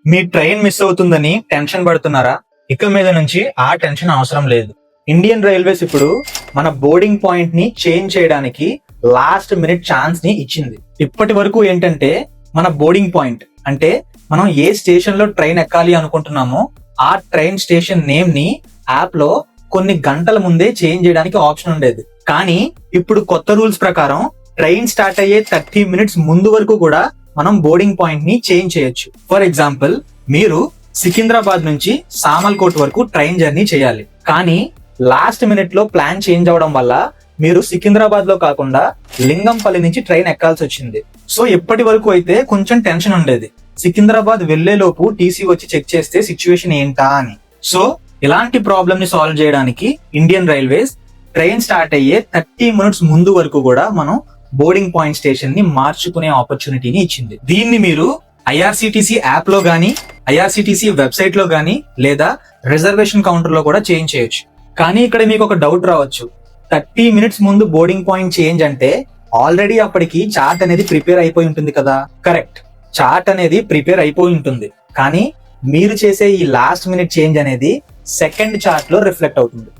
మీ train miss అవుతుందని tension పడుతున్నారా? ఇక మీద నుంచి ఆ టెన్షన్ అవసరం లేదు. ఇండియన్ రైల్వేస్ ఇప్పుడు మన బోర్డింగ్ పాయింట్ ని చేంజ్ చేయడానికి లాస్ట్ మినిట్ ఛాన్స్ ని ఇచ్చింది. ఇప్పటి వరకు ఏంటంటే మన బోర్డింగ్ పాయింట్ అంటే మనం ఏ స్టేషన్ లో ట్రైన్ ఎక్కాలి అనుకుంటున్నామో ఆ ట్రైన్ స్టేషన్ నేమ్ ని యాప్ లో కొన్ని గంటల ముందే చేంజ్ చేయడానికి ఆప్షన్ ఉండేది. కానీ ఇప్పుడు కొత్త రూల్స్ ప్రకారం ట్రైన్ స్టార్ట్ అయ్యే 30 minutes ముందు వరకు కూడా మనం బోర్డింగ్ పాయింట్ ని చేంజ్ చేయొచ్చు. ఫర్ ఎగ్జాంపుల్, మీరు సికింద్రాబాద్ నుంచి సామల్కోట్ వరకు ట్రైన్ జర్నీ చేయాలి. కానీ లాస్ట్ మినిట్ లో ప్లాన్ చేంజ్ అవడం వల్ల మీరు సికింద్రాబాద్ లో కాకుండా లింగంపల్లి నుంచి ట్రైన్ ఎక్కాల్సి వచ్చింది. సో ఎప్పటి వరకు అయితే కొంచెం టెన్షన్ ఉండేది, సికింద్రాబాద్ వెళ్లే లోపు టీసీ వచ్చి చెక్ చేస్తే సిచ్యువేషన్ ఏంటా అని. సో ఇలాంటి ప్రాబ్లమ్ ని సాల్వ్ చేయడానికి ఇండియన్ రైల్వేస్ ట్రైన్ స్టార్ట్ అయ్యే 30 minutes ముందు వరకు కూడా మనం బోర్డింగ్ పాయింట్ స్టేషన్ ని మార్చుకునే ఆపర్చునిటీని ఇచ్చింది. దీన్ని మీరు ఐఆర్సిటిసి యాప్ లో గానీ, ఐఆర్సిటిసి వెబ్సైట్ లో గానీ, లేదా రిజర్వేషన్ కౌంటర్ లో కూడా చేంజ్ చేయొచ్చు. కానీ ఇక్కడ మీకు ఒక డౌట్ రావచ్చు, 30 minutes ముందు బోర్డింగ్ పాయింట్ చేంజ్ అంటే ఆల్రెడీ అప్పటికి చార్ట్ అనేది ప్రిపేర్ అయిపోయి ఉంటుంది కదా? కరెక్ట్, చార్ట్ అనేది ప్రిపేర్ అయిపోయి ఉంటుంది. కానీ మీరు చేసే ఈ లాస్ట్ మినిట్ చేంజ్ అనేది సెకండ్ చార్ట్ లో రిఫ్లెక్ట్ అవుతుంది.